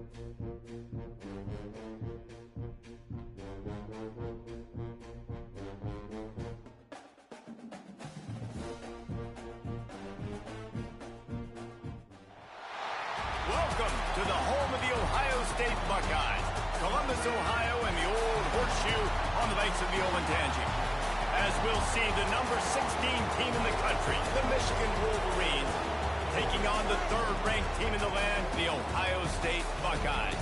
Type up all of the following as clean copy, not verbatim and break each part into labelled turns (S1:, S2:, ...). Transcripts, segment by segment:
S1: Welcome to the home of the Ohio State Buckeyes, Columbus, Ohio, and the old horseshoe on the banks of the Olentangy. As we'll see, the number 16 team in the country, the Michigan Wolverines, taking on the third-ranked team in the land, the Ohio State Buckeyes.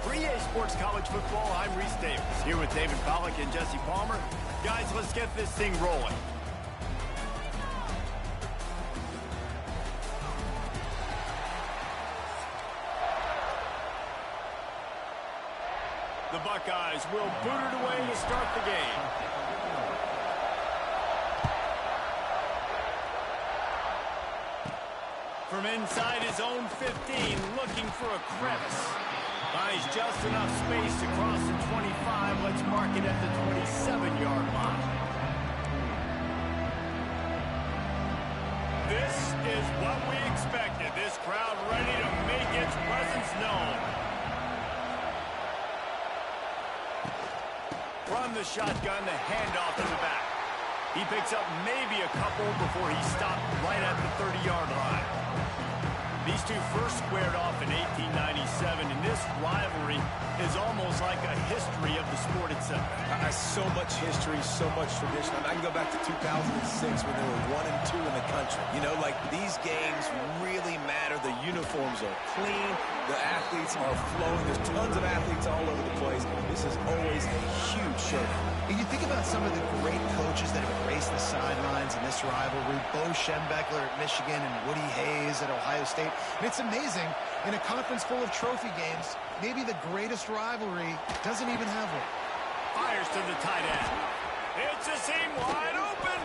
S1: For EA Sports College Football, I'm Reese Davis, here with David Pollack and Jesse Palmer. Guys, let's get this thing rolling. The Buckeyes will boot it away to start the game. From inside his own 15, looking for a crevice. Finds just enough space to cross the 25. Let's mark it at the 27-yard line. This is what we expected. This crowd ready to make its presence known. From the shotgun, the handoff to the back. He picks up maybe a couple before he stopped right at the 30-yard line. These two first squared off in 1897, and this rivalry is almost like a history of the sport itself.
S2: So much history, so much tradition. I can go back to 2006 when there were 1 and 2 in the country. You know, like, these games really matter. The uniforms are clean. The athletes are flowing. There's tons of athletes all over the place. This is always a huge showdown.
S3: And you think about some of the great coaches that have graced the sidelines in this rivalry. Bo Schembechler at Michigan and Woody Hayes at Ohio State. And it's amazing, in a conference full of trophy games, maybe the greatest rivalry doesn't even have one.
S1: Fires to the tight end. It's a seam wide open.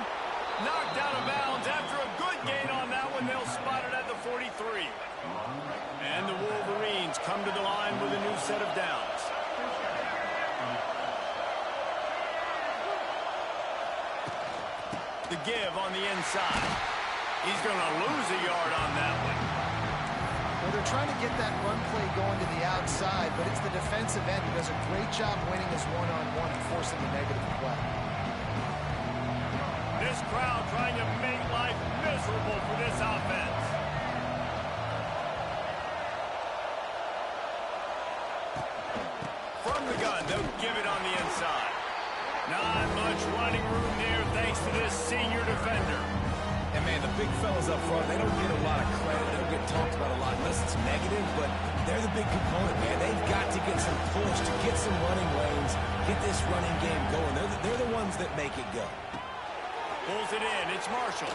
S1: Knocked out of bounds after a good gain on that one. They'll spot it at the 43. And the Wolverines come to the line with a new set of downs. The give on the inside. He's going to lose a yard on that one.
S3: Well, they're trying to get that run play going to the outside, but it's the defensive end who does a great job winning his one-on-one and forcing the negative play.
S1: This crowd trying to make life miserable for this offense. From the gun, they'll give it on the inside. Not much running room there thanks to this senior defender.
S2: And, man, the big fellas up front, they don't get a lot of credit. They don't get talked about a lot unless it's negative, but they're the big component, man. They've got to get some push, to get some running lanes, get this running game going. They're the ones that make it go.
S1: Pulls it in. It's Marshall.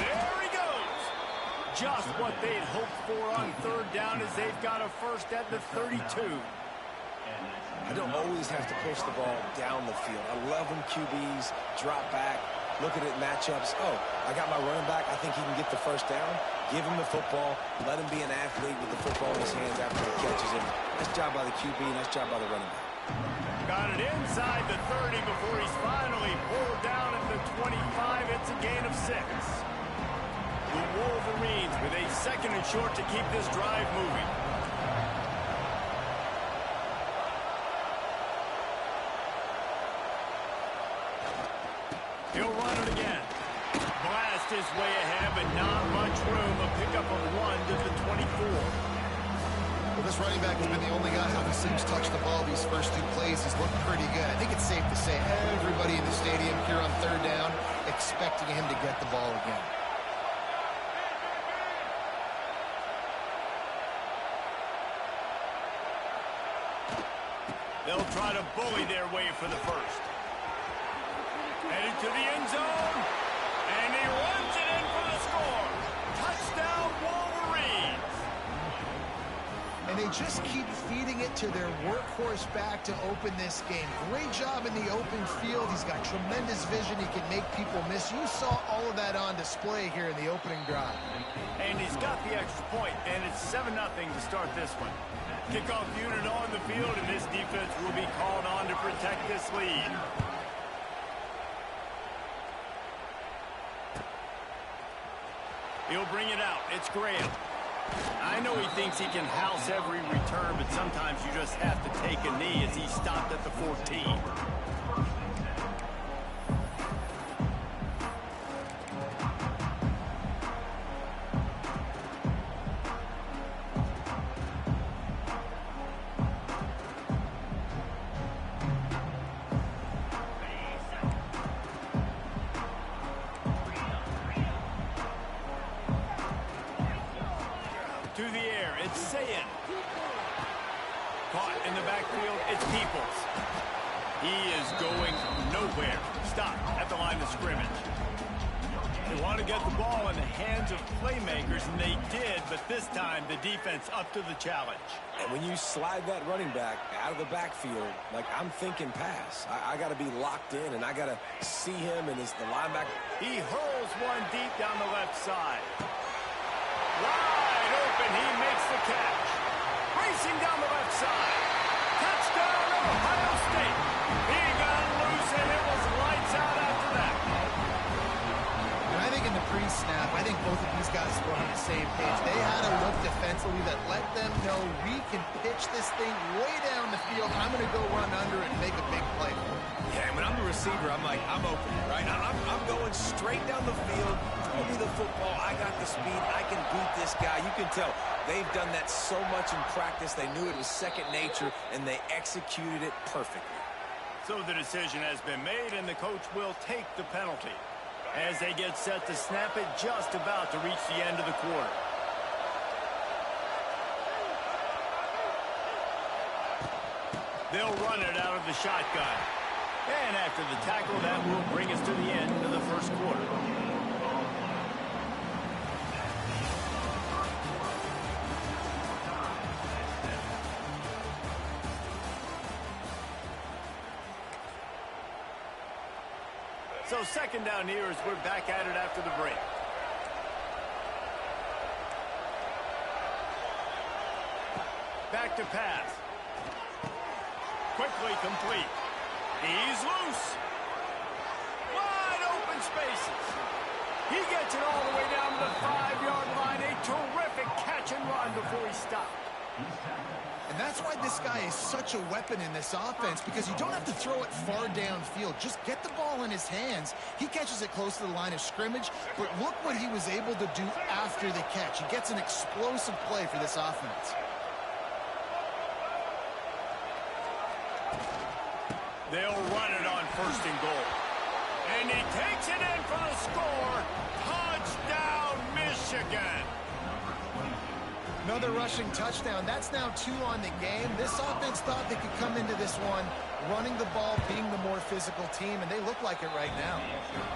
S1: There he goes. Just what they'd hoped for on third down as they've got a first at the 32.
S2: I don't always have to push the ball down the field. I love when QBs drop back, look at it matchups. Oh, I got my running back. I think he can get the first down. Give him the football. Let him be an athlete with the football in his hands after he catches it. Nice job by the QB. Nice job by the running back.
S1: Got it inside the 30 before he's finally pulled down at the 25. It's a gain of 6. The Wolverines with a second and short to keep this drive moving. He'll run it again. Blast his way ahead, but not much room. A pickup of 1 to the 24.
S3: Well, this running back has been the only guy who seems to touch the ball these first 2 plays. He's looked pretty good. I think it's safe to say everybody in the stadium here on third down expecting him to get the ball again.
S1: They'll try to bully their way for the first. Headed to the end zone, and he runs it in for the score. Touchdown, Wolverines.
S3: And they just keep feeding it to their workhorse back to open this game. Great job in the open field. He's got tremendous vision. He can make people miss. You saw all of that on display here in the opening drive.
S1: And he's got the extra point, and it's 7-0 to start this one. Kickoff unit on the field, and this defense will be called on to protect this lead. He'll bring it out. It's Graham. I know know he thinks he can house every return, but sometimes you just have to take a knee as he stopped at the 14. To the air, it's Sayin. Caught in the backfield, it's Peoples. He is going nowhere. Stopped at the line of scrimmage. They want to get the ball in the hands of playmakers, and they did, but this time the defense up to the challenge.
S2: And when you slide that running back out of the backfield, like I'm thinking pass. I got to be locked in, and I got to see him and the linebacker.
S1: He hurls one deep down the left side. Wide open, he makes the catch. Racing down the left side. Touchdown, Ohio State. He got loose, and it was lights out after that.
S3: And I think in the pre-snap, I think both of these guys were on the same page. They had a look defensively that let them know we can pitch this thing way down the field. I'm going to go run under it and make a big play for it.
S2: Yeah, when I'm the receiver, I'm like, I'm open, right? I'm going straight down the field. Throw me the football. I got the speed. I can beat this guy. You can tell they've done that so much in practice. They knew it was second nature, and they executed it perfectly.
S1: So the decision has been made, and the coach will take the penalty as they get set to snap it just about to reach the end of the quarter. They'll run it out of the shotgun. And after the tackle, that will bring us to the end of the first quarter. So second down here as we're back at it after the break. Back to pass. Quickly complete. He's loose. Wide open spaces. He gets it all the way down to the 5-yard line. A terrific catch and run before he stopped.
S3: And that's why this guy is such a weapon in this offense, because you don't have to throw it far downfield. Just get the ball in his hands. He catches it close to the line of scrimmage, but look what he was able to do after the catch. He gets an explosive play for this offense.
S1: They'll run it on first and goal. And he takes it in for the score. Touchdown, Michigan.
S3: Another rushing touchdown. That's now 2 on the game. This offense thought they could come into this one running the ball, being the more physical team, and they look like it right now.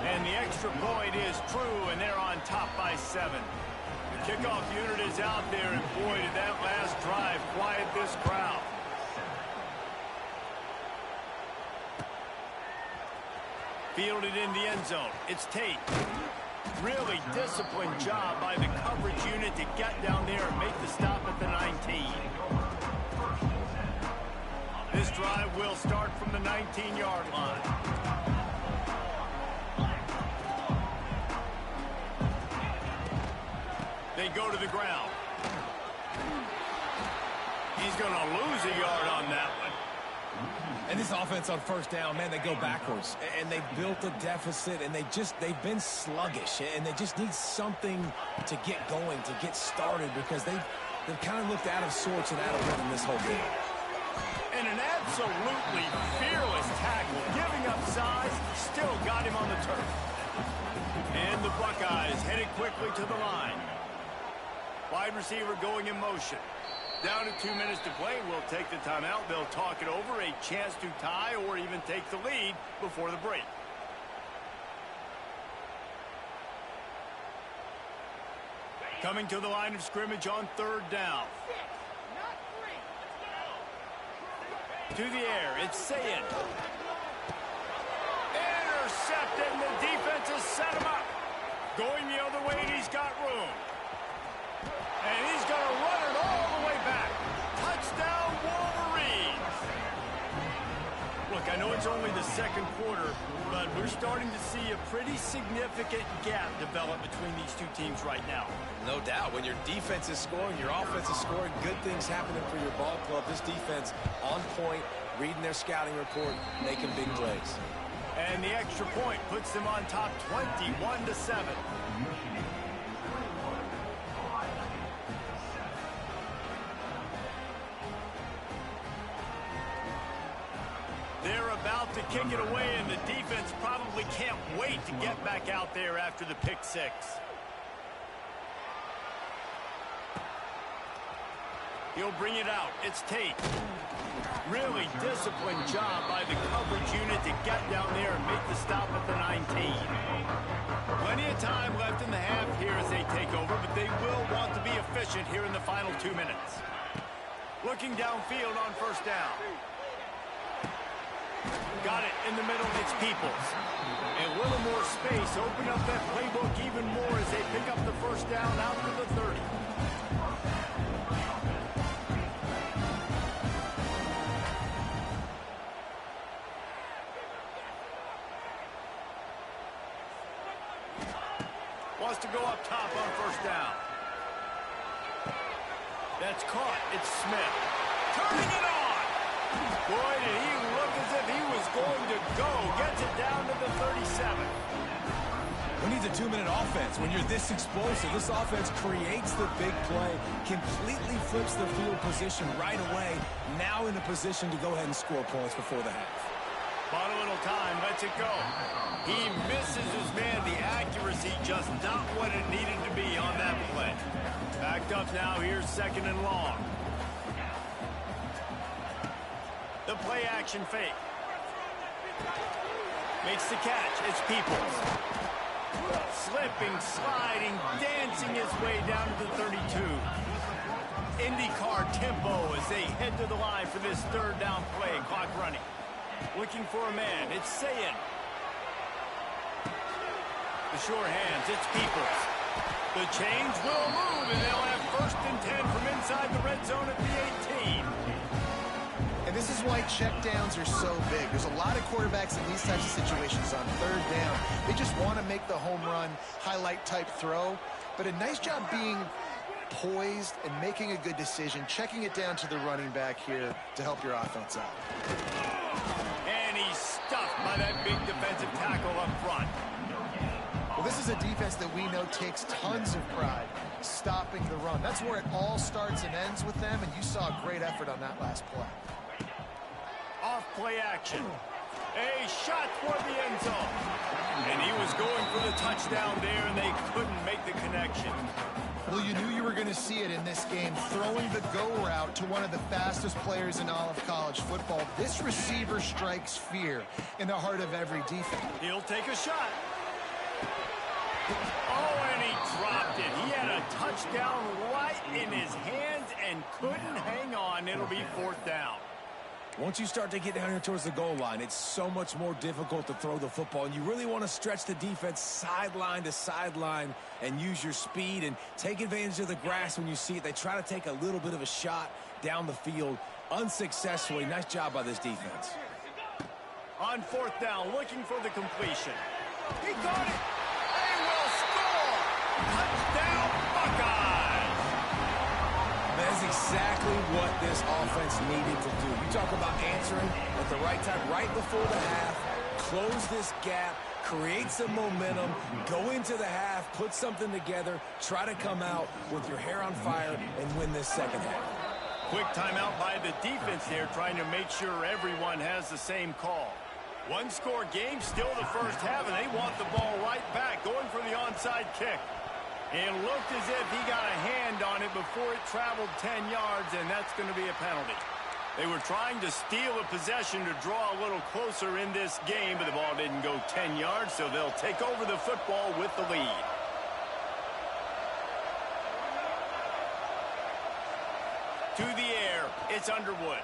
S1: And the extra point is true, and they're on top by 7. The kickoff unit is out there, and boy, did that last drive quiet this crowd. Fielded in the end zone. It's Tate. Really disciplined job by the coverage unit to get down there and make the stop at the 19. This drive will start from the 19-yard line. They go to the ground. He's going to lose a yard on that one.
S2: And this offense on first down, man, they go backwards. And they've built a deficit, and they've been sluggish. And they just need something to get going, to get started, because they've kind of looked out of sorts and out of rhythm this whole game.
S1: And an absolutely fearless tackle, giving up size, still got him on the turf. And the Buckeyes headed quickly to the line. Wide receiver going in motion. Down to 2 minutes to play. We'll take the timeout. They'll talk it over. A chance to tie or even take the lead before the break. Coming to the line of scrimmage on third down. To the air. It's Sayin. Intercepted, and the defense has set him up. Going the other way, and he's got room. And he's going to run it all the way back. Touchdown, Wolverines. Look, I know it's only the second quarter, but we're starting to see a pretty significant gap develop between these two teams right now.
S2: No doubt. When your defense is scoring, your offense is scoring, good things happening for your ball club. This defense on point, reading their scouting report, making big plays.
S1: And the extra point puts them on top 21-7. They're about to kick it away, and the defense probably can't wait to get back out there after the pick six. He'll bring it out. It's Tate. Really disciplined job by the coverage unit to get down there and make the stop at the 19. Plenty of time left in the half here as they take over, but they will want to be efficient here in the final 2 minutes. Looking downfield on first down. Got it in the middle. It's Peoples. And a little more space. Open up that playbook even more as they pick up the first down out to the 30. Wants to go up top on first down. That's caught. It's Smith. Turning it on. Boy, did he look as if he was going to go. Gets it down to the 37.
S2: Who needs a 2-minute offense when you're this explosive? This offense creates the big play, completely flips the field position right away, now in a position to go ahead and score points before the half.
S1: Bought a little time, lets it go. He misses his man. The accuracy just not what it needed to be on that play. Backed up now. Here's second and long. The play action fake. Makes the catch. It's Peoples. Slipping, sliding, dancing his way down to the 32. IndyCar tempo as they head to the line for this third down play. Clock running. Looking for a man. It's Sayin. The sure hands. It's Peoples. The chains will move, and they'll have first and 10 from inside the red zone at the 18.
S3: And this is why checkdowns are so big. There's a lot of quarterbacks in these types of situations on third down. They just want to make the home run, highlight type throw. But a nice job being poised and making a good decision, checking it down to the running back here to help your offense out.
S1: And he's stuffed by that big defensive tackle up front.
S3: Well, this is a defense that we know takes tons of pride stopping the run. That's where it all starts and ends with them, and you saw a great effort on that last play.
S1: Off play action. A shot toward the end zone. And he was going for the touchdown there, and they couldn't make the connection.
S3: Well, you knew you were going to see it in this game, throwing the go route to one of the fastest players in all of college football. This receiver strikes fear in the heart of every defense.
S1: He'll take a shot. Oh, and he dropped it. He had a touchdown right in his hands and couldn't hang on. It'll be fourth down.
S2: Once you start to get down here towards the goal line, it's so much more difficult to throw the football, and you really want to stretch the defense sideline to sideline and use your speed and take advantage of the grass when you see it. They try to take a little bit of a shot down the field unsuccessfully. Nice job by this defense.
S1: On fourth down, looking for the completion. He got it. They will score. Touchdown, Buckeyes.
S2: That's exactly what this offense needed to do. You talk about answering at the right time, right before the half, close this gap, create some momentum, go into the half, put something together, try to come out with your hair on fire and win this second half.
S1: Quick timeout by the defense there, trying to make sure everyone has the same call. One-score game, still the first half, and they want the ball right back, going for the onside kick. It looked as if he got a hand on it before it traveled 10 yards, and that's going to be a penalty. They were trying to steal a possession to draw a little closer in this game, but the ball didn't go 10 yards, so they'll take over the football with the lead. To the air, it's Underwood.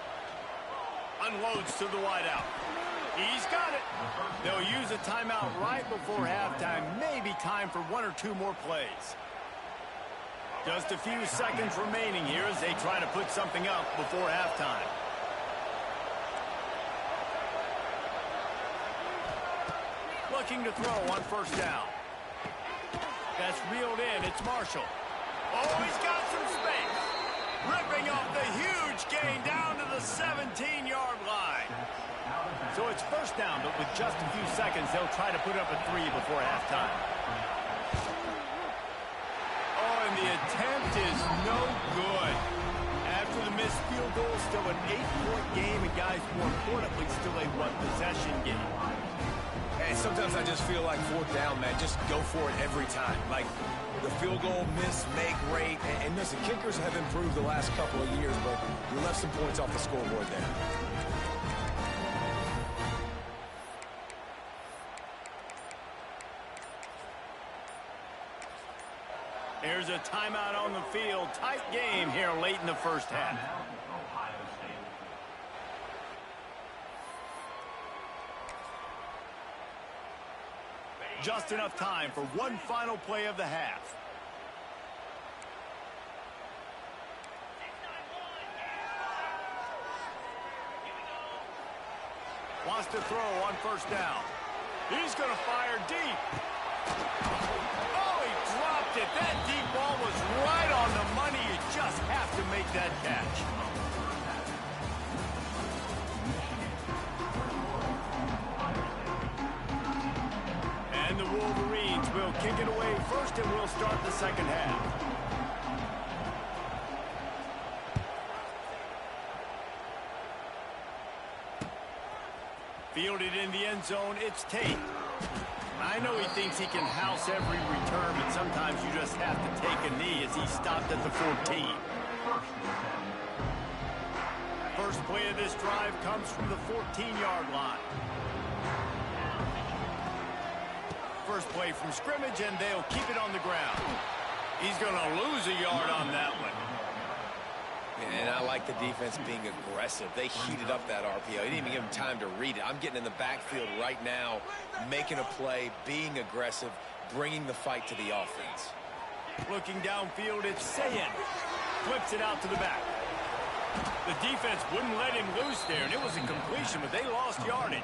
S1: Unloads to the wideout. He's got it. They'll use a timeout right before halftime. Maybe time for one or two more plays. Just a few seconds remaining here as they try to put something up before halftime. Looking to throw on first down. That's reeled in. It's Marshall. Oh, he's got some space. Ripping off the huge gain down to the 17-yard line. So it's first down, but with just a few seconds, they'll try to put up a 3 before halftime. Oh, and the attempt is no good. After the missed field goal, still an 8-point game, and guys, more importantly, still a one-possession game.
S2: And sometimes I just feel like fourth down, man, just go for it every time. Like the field goal miss, make rate. And listen, kickers have improved the last couple of years, but you left some points off the scoreboard there.
S1: Here's a timeout on the field. Tight game here late in the first half. Just enough time for one final play of the half. Wants to throw on first down. He's going to fire deep. Oh, he dropped it. That deep ball was right on the money. You just have to make that catch. And the Wolverines will kick it away first, and we'll start the second half. Fielded in the end zone, it's Tate. I know he thinks he can house every return, but sometimes you just have to take a knee as he stopped at the 14. First play of this drive comes from the 14-yard line. First play from scrimmage, and they'll keep it on the ground. He's going to lose a yard on that one.
S2: And I like the defense being aggressive. They heated up that RPO. They didn't even give him time to read it. I'm getting in the backfield right now, making a play, being aggressive, bringing the fight to the offense.
S1: Looking downfield, it's Sayin. Flips it out to the back. The defense wouldn't let him loose there, and it was a completion, but they lost yardage.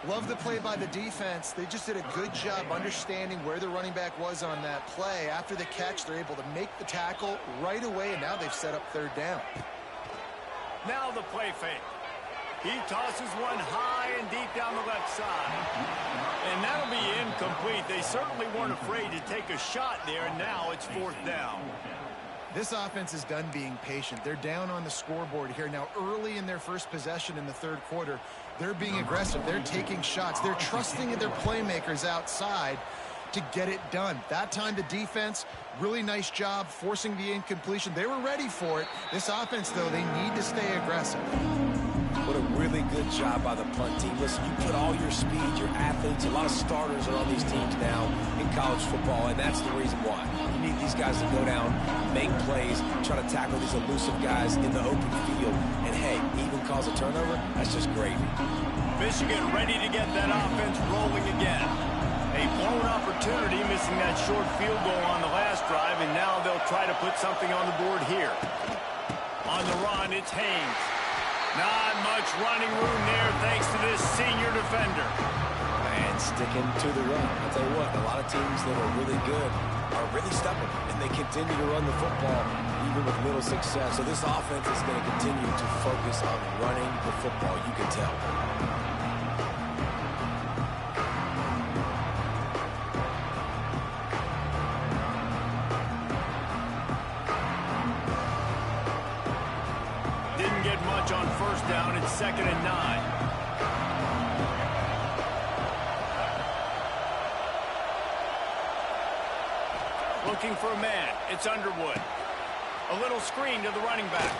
S3: Love the play by the defense. They just did a good job understanding where the running back was on that play. After the catch, they're able to make the tackle right away, and now they've set up third down.
S1: Now the play fake. He tosses one high and deep down the left side. And that'll be incomplete. They certainly weren't afraid to take a shot there, and now it's fourth down.
S3: This offense is done being patient. They're down on the scoreboard here. Now, early in their first possession in the third quarter, they're being aggressive. They're taking shots. They're trusting in their playmakers outside to get it done. That time, the defense, really nice job forcing the incompletion. They were ready for it. This offense, though, they need to stay aggressive.
S2: What a really good job by the punt team. Listen, you put all your speed, your athletes, a lot of starters are on these teams now in college football, and that's the reason why. You need these guys to go down, make plays, try to tackle these elusive guys in the open field, and hey, even cause a turnover, that's just gravy.
S1: Michigan ready to get that offense rolling again. A blown opportunity, missing that short field goal on the last drive, and now they'll try to put something on the board here. On the run, it's Haynes. Not much running room there thanks to this senior defender.
S2: And sticking to the run. I'll tell you what, a lot of teams that are really good are really stubborn, and they continue to run the football even with little success. So this offense is going to continue to focus on running the football, you can tell.
S1: On first down, it's 2nd and 9. Looking for a man. It's Underwood. A little screen to the running back.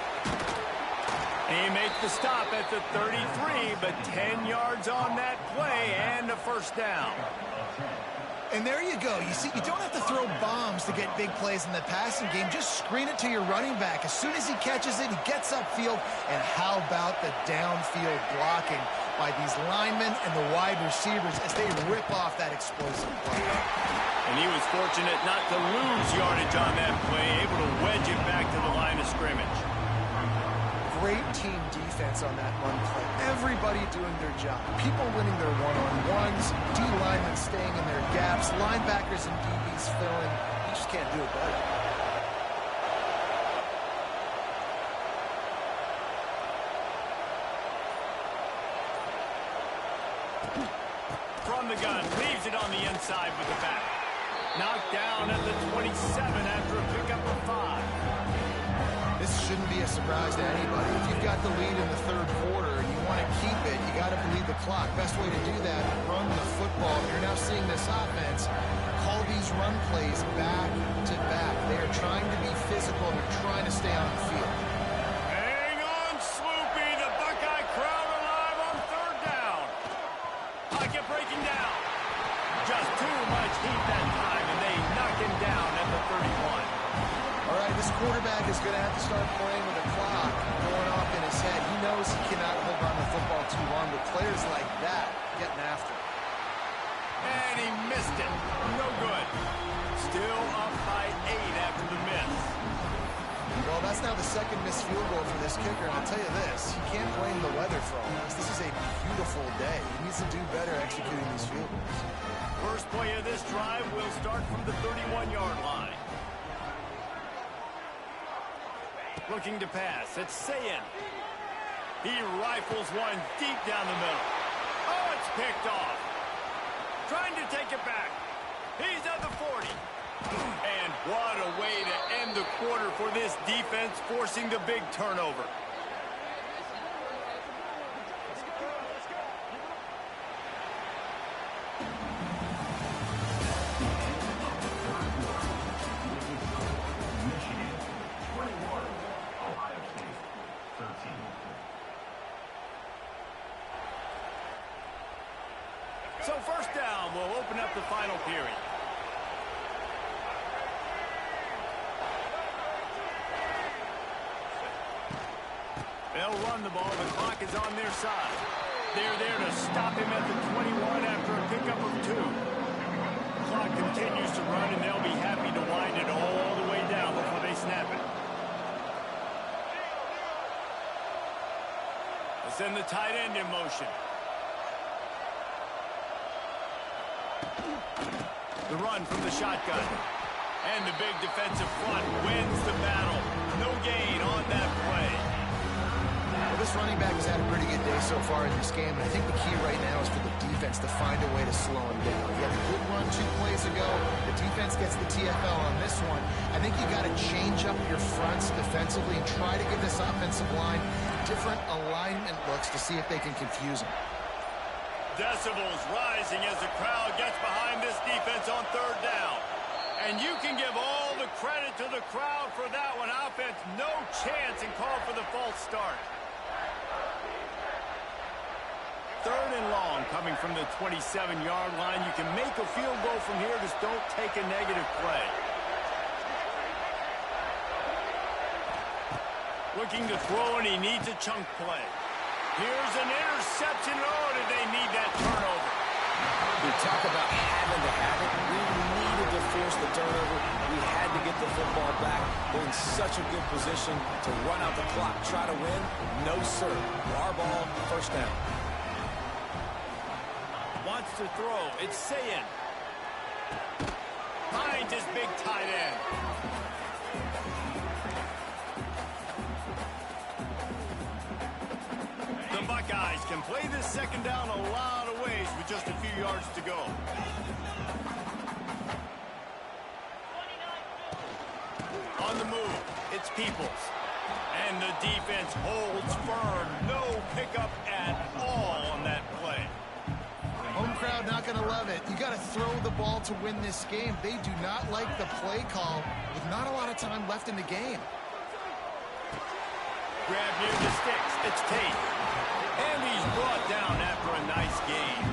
S1: He makes the stop at the 33, but 10 yards on that play and a first down.
S3: And there you go. You see, you don't have to throw bombs to get big plays in the passing game. Just screen it to your running back. As soon as he catches it, he gets upfield. And how about the downfield blocking by these linemen and the wide receivers as they rip off that explosive play.
S1: And he was fortunate not to lose yardage on that play, able to wedge it back to the line of scrimmage.
S3: great team defense on that run play. Everybody doing their job. People winning their one-on-ones, D linemen staying in their gaps, linebackers and DBs filling. You just can't do it better.
S1: From the gun, leaves it on the inside with the back. Knocked down at the 27 after a pickup of 5.
S3: This shouldn't be a surprise to anybody. If you've got the lead in the third quarter and you want to keep it, you got to bleed the clock. Best way to do that, run the football. You're now seeing this offense call these run plays back to back. They are trying to be physical. They're trying to stay on the field.
S1: Hang on, Sloopy. The Buckeye crowd alive on third down. Pocket breaking down. Just too much heat that time, and they knock him down at the 31.
S3: All right, this quarterback is going to have to start playing with a clock going off in his head. He knows he cannot hold on to the football too long, but players like that getting after him.
S1: And he missed it. No good. Still up by 8 after the miss.
S3: Well, that's now the second missed field goal for this kicker, and I'll tell you this, you can't blame the weather for all this. This is a beautiful day. He needs to do better executing these field goals.
S1: First play of this drive will start from the 31-yard line. Looking to pass. It's Sayin. He rifles one deep down the middle. Oh, it's picked off. Trying to take it back. He's at the 40. And what a way to end the quarter for this defense, forcing the big turnover. So first down will open up the final period. They'll run the ball. The clock is on their side. They're there to stop him at the 21 after a pickup of 2. The clock continues to run, and they'll be happy to wind it all the way down before they snap it. They'll send the tight end in motion. The run from the shotgun. And the big defensive front wins the battle. No gain on that play.
S3: Well, this running back has had a pretty good day so far in this game, and I think the key right now is for the defense to find a way to slow him down. He had a good run 2 plays ago. The defense gets the TFL on this one. I think you got to change up your fronts defensively and try to give this offensive line different alignment looks to see if they can confuse him.
S1: Decibels rising as the crowd gets behind this defense on third down. And you can give all the credit to the crowd for that one. Offense, no chance, and call for the false start. Third and long coming from the 27-yard line. You can make a field goal from here. Just don't take a negative play. Looking to throw, and he needs a chunk play. Here's an interception. Oh, did they need that turnover?
S2: We talk about having to have it. We needed to force the turnover. We had to get the football back. We're in such a good position to run out the clock, try to win. No, sir. Our ball, first down.
S1: Wants to throw. It's Sayin. Finds his big tight end. The Buckeyes can play this second down a lot of ways with just a few yards to go. On the move, it's Peoples. And the defense holds firm. No pickup at all on that play.
S3: Home crowd not going to love it. You got to throw the ball to win this game. They do not like the play call with not a lot of time left in the game.
S1: Grab near the sticks. It's Tate. And he's brought down after a nice game.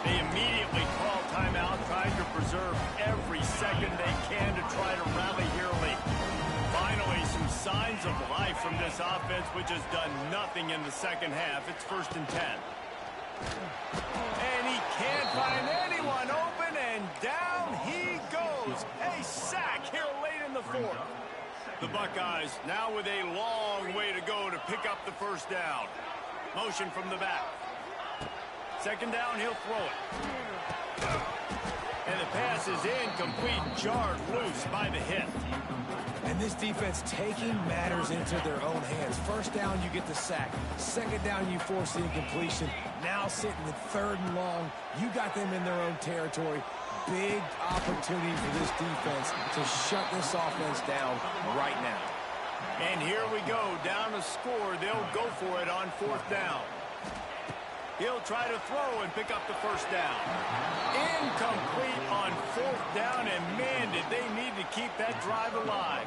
S1: They immediately call timeout, trying to preserve every second they can to try to rally here late. Finally, some signs of life from this offense, which has done nothing in the second half. It's 1st and 10. And he can't find anyone open, and down he goes. A sack here late in the 4th. The Buckeyes now with a long way to go to pick up the first down. Motion from the back. Second down, he'll throw it. And the pass is incomplete, jarred loose by the hit.
S2: And this defense taking matters into their own hands. First down, you get the sack. Second down, you force the incompletion. Now sitting at third and long, you got them in their own territory. Big opportunity for this defense to shut this offense down right now.
S1: And here we go, down to score. They'll go for it on fourth down. He'll try to throw and pick up the first down. Incomplete on fourth down, and man, did they need to keep that drive alive.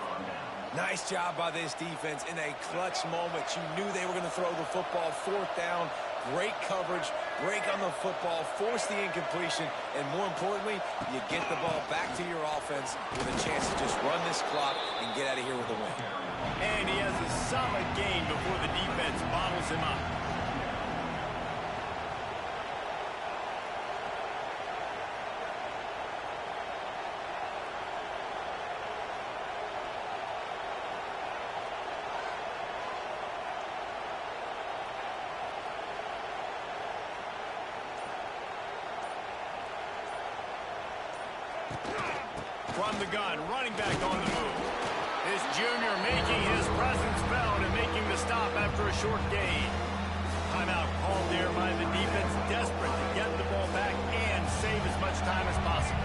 S2: Nice job by this defense in a clutch moment. You knew they were going to throw the football. Fourth down, great coverage, break on the football, force the incompletion, and more importantly, you get the ball back to your offense with a chance to just run this clock and get out of here with a win.
S1: And he has a solid gain before the defense bottles him up. From the gun, running back on the move. This junior making his presence felt and making the stop after a short gain. Timeout called there by the defense, desperate to get the ball back and save as much time as possible.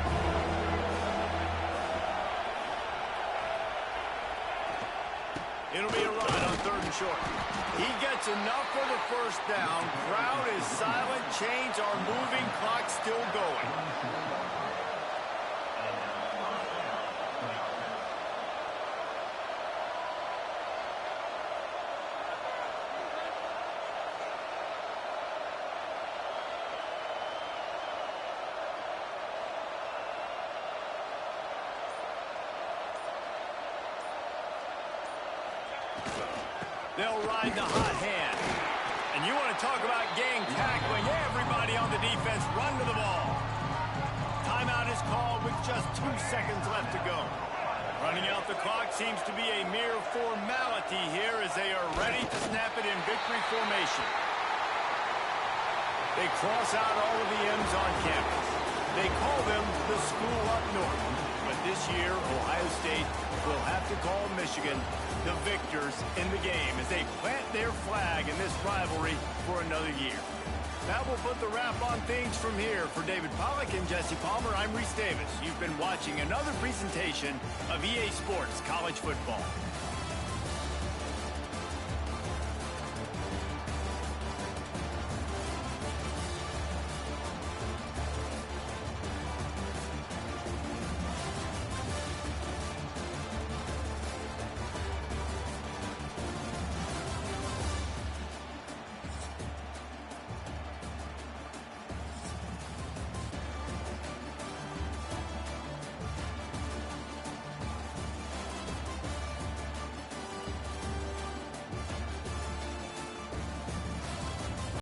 S1: It'll be a run on third and short. He gets enough for the first down. Crowd is silent. Chains are moving. Clock still going. They'll ride the hot hand. And you want to talk about gang tackling. Everybody on the defense run to the ball. Timeout is called with just 2 seconds left to go. Running out the clock seems to be a mere formality here as they are ready to snap it in victory formation. They cross out all of the M's on campus. They call them the school up north. But this year, Ohio State will have to call Michigan the victors in the game as they plant their flag in this rivalry for another year. That will put the wrap on things from here. For David Pollack and Jesse Palmer, I'm Reese Davis. You've been watching another presentation of EA Sports College Football.